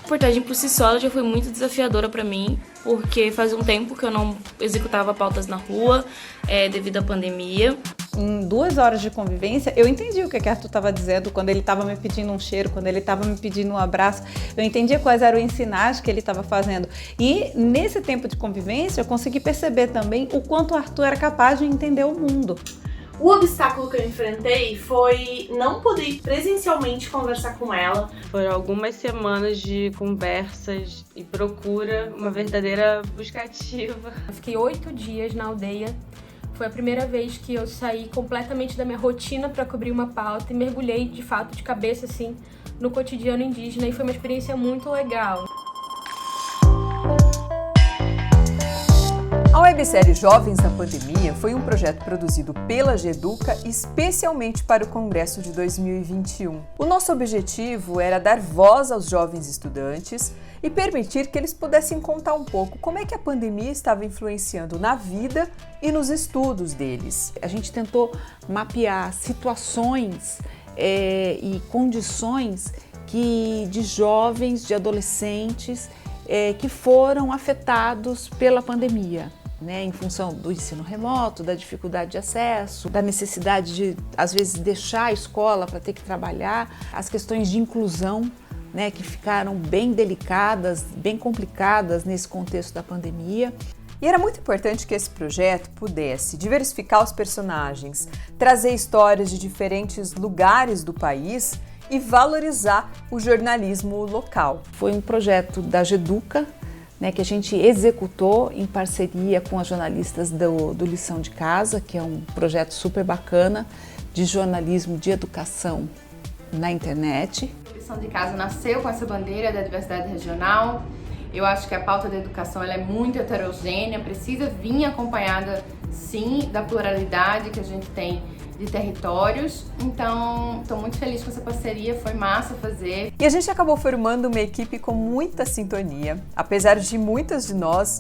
reportagem por si só já foi muito desafiadora para mim, porque faz um tempo que eu não executava pautas na rua, devido à pandemia. Em 2 horas de convivência, eu entendi o que a Arthur estava dizendo, quando ele estava me pedindo um cheiro, quando ele estava me pedindo um abraço, eu entendia quais eram os sinais que ele estava fazendo. E nesse tempo de convivência, eu consegui perceber também o quanto o Arthur era capaz de entender o mundo. O obstáculo que eu enfrentei foi não poder ir presencialmente conversar com ela. Foram algumas semanas de conversas e procura, uma verdadeira buscativa. Eu fiquei 8 dias na aldeia. Foi a primeira vez que eu saí completamente da minha rotina para cobrir uma pauta e mergulhei, de fato, de cabeça, assim, no cotidiano indígena. E foi uma experiência muito legal. A websérie Jovens na Pandemia foi um projeto produzido pela Geduca especialmente para o Congresso de 2021. O nosso objetivo era dar voz aos jovens estudantes e permitir que eles pudessem contar um pouco como é que a pandemia estava influenciando na vida e nos estudos deles. A gente tentou mapear situações e condições de jovens, de adolescentes que foram afetados pela pandemia. Em função do ensino remoto, da dificuldade de acesso, da necessidade de, às vezes, deixar a escola para ter que trabalhar, as questões de inclusão, que ficaram bem delicadas, bem complicadas nesse contexto da pandemia. E era muito importante que esse projeto pudesse diversificar os personagens, trazer histórias de diferentes lugares do país e valorizar o jornalismo local. Foi um projeto da Geduca, que a gente executou em parceria com as jornalistas do Lição de Casa, que é um projeto super bacana de jornalismo de educação na internet. A Lição de Casa nasceu com essa bandeira da diversidade regional. Eu acho que a pauta da educação ela é muito heterogênea, precisa vir acompanhada, sim, da pluralidade que a gente tem de territórios. Então, estou muito feliz com essa parceria, foi massa fazer. E a gente acabou formando uma equipe com muita sintonia, apesar de muitas de nós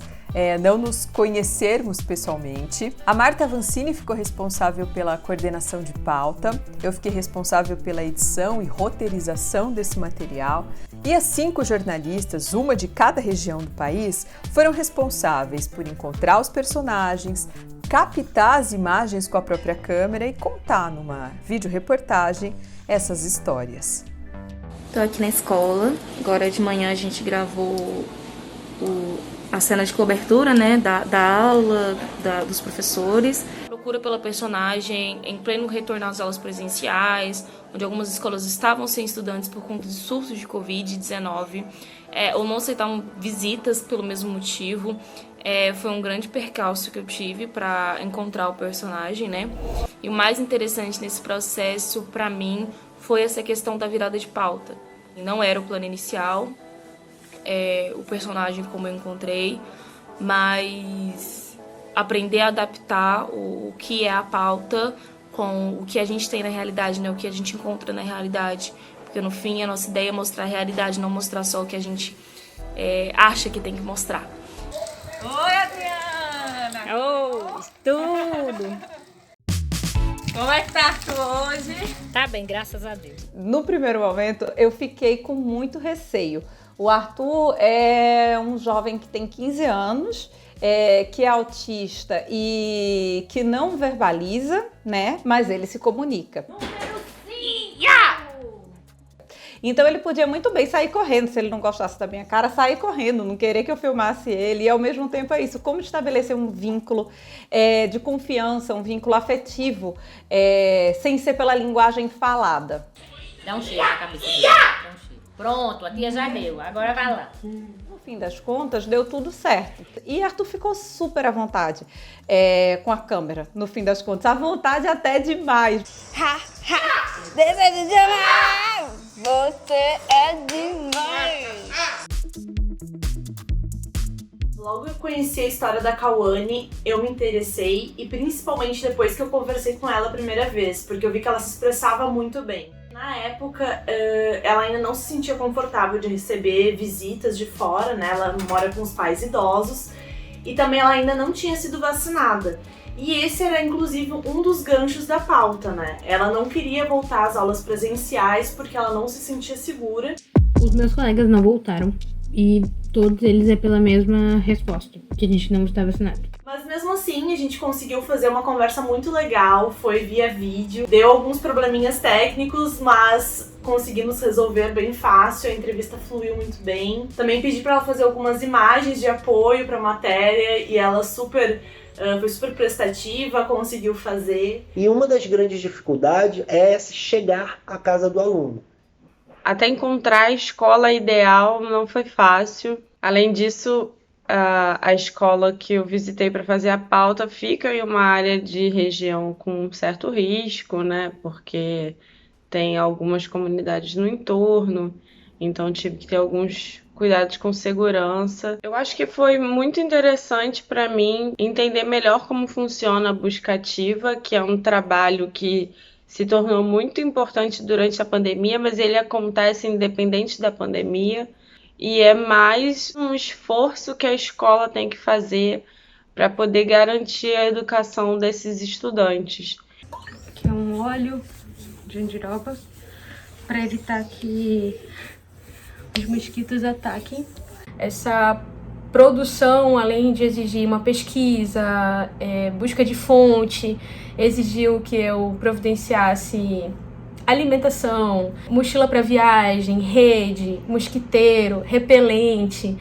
não nos conhecermos pessoalmente. A Marta Vancini ficou responsável pela coordenação de pauta, eu fiquei responsável pela edição e roteirização desse material, e as 5 jornalistas, uma de cada região do país, foram responsáveis por encontrar os personagens, captar as imagens com a própria câmera e contar numa videoreportagem essas histórias. Estou aqui na escola, agora de manhã a gente gravou a cena de cobertura, da aula, dos professores. Procura pela personagem em pleno retorno às aulas presenciais, onde algumas escolas estavam sem estudantes por conta de surtos de Covid-19, ou não aceitavam visitas pelo mesmo motivo. Foi um grande percalço que eu tive para encontrar o personagem, E o mais interessante nesse processo, para mim, foi essa questão da virada de pauta. Não era o plano inicial, o personagem como eu encontrei, mas aprender a adaptar o que é a pauta com o que a gente tem na realidade, o que a gente encontra na realidade. Porque no fim a nossa ideia é mostrar a realidade, não mostrar só o que a gente acha que tem que mostrar. Oi, Adriana! Oi, tudo! Como é que tá Arthur hoje? Tá bem, graças a Deus. No primeiro momento, eu fiquei com muito receio. O Arthur é um jovem que tem 15 anos, que é autista e que não verbaliza, mas ele se comunica. Então ele podia muito bem sair correndo, se ele não gostasse da minha cara, sair correndo, não querer que eu filmasse ele. E ao mesmo tempo é isso, como estabelecer um vínculo de confiança, um vínculo afetivo, sem ser pela linguagem falada. Dá um cheiro na cabeça dele, dá um cheiro. Pronto, a tia já deu, agora vai lá. No fim das contas, deu tudo certo. E Arthur ficou super à vontade com a câmera, no fim das contas. À vontade até demais. Desejo demais! Você é demais! Logo eu conheci a história da Cauane, eu me interessei, e principalmente depois que eu conversei com ela a primeira vez, porque eu vi que ela se expressava muito bem. Na época, ela ainda não se sentia confortável de receber visitas de fora, Ela mora com os pais idosos, e também ela ainda não tinha sido vacinada. E esse era, inclusive, um dos ganchos da pauta, Ela não queria voltar às aulas presenciais porque ela não se sentia segura. Os meus colegas não voltaram e todos eles é pela mesma resposta, que a gente não está vacinado. Mas mesmo assim, a gente conseguiu fazer uma conversa muito legal, foi via vídeo, deu alguns probleminhas técnicos, mas conseguimos resolver bem fácil, a entrevista fluiu muito bem. Também pedi para ela fazer algumas imagens de apoio para a matéria e ela foi super prestativa, conseguiu fazer. E uma das grandes dificuldades é chegar à casa do aluno. Até encontrar a escola ideal não foi fácil. Além disso, a escola que eu visitei para fazer a pauta fica em uma área de região com certo risco, né? Porque tem algumas comunidades no entorno, então tive que ter alguns cuidados com segurança. Eu acho que foi muito interessante para mim entender melhor como funciona a busca ativa, que é um trabalho que se tornou muito importante durante a pandemia, mas ele acontece independente da pandemia. E é mais um esforço que a escola tem que fazer para poder garantir a educação desses estudantes. Aqui é um óleo de andiroba para evitar que os mosquitos ataquem. Essa produção, além de exigir uma pesquisa, busca de fonte, exigiu que eu providenciasse alimentação, mochila para viagem, rede, mosquiteiro, repelente,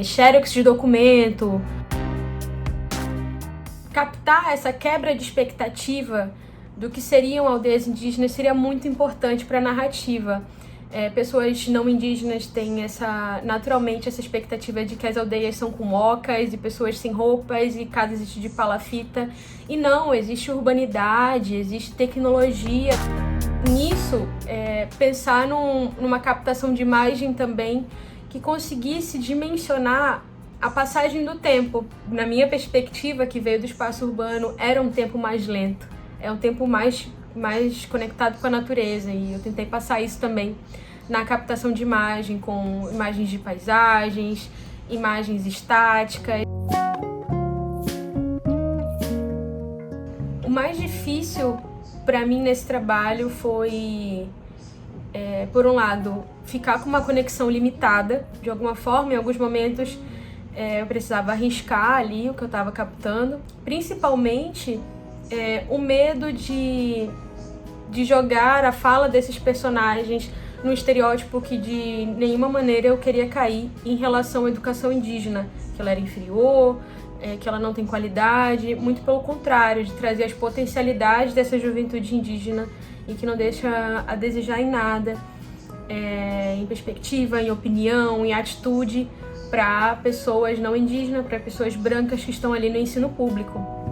xerox de documento. Captar essa quebra de expectativa do que seriam aldeias indígenas seria muito importante para a narrativa. Pessoas não indígenas têm naturalmente essa expectativa de que as aldeias são com mocas e pessoas sem roupas e casas de palafita. E não, existe urbanidade, existe tecnologia. Nisso, pensar numa captação de imagem também que conseguisse dimensionar a passagem do tempo. Na minha perspectiva, que veio do espaço urbano, era um tempo mais lento, é um tempo mais conectado com a natureza, e eu tentei passar isso também na captação de imagem, com imagens de paisagens, imagens estáticas. O mais difícil para mim nesse trabalho foi, por um lado, ficar com uma conexão limitada, de alguma forma. Em alguns momentos eu precisava arriscar ali o que eu estava captando, principalmente o medo de jogar a fala desses personagens num estereótipo que de nenhuma maneira eu queria cair em relação à educação indígena, que ela era inferior, que ela não tem qualidade, muito pelo contrário, de trazer as potencialidades dessa juventude indígena e que não deixa a desejar em nada, em perspectiva, em opinião, em atitude, para pessoas não indígenas, para pessoas brancas que estão ali no ensino público.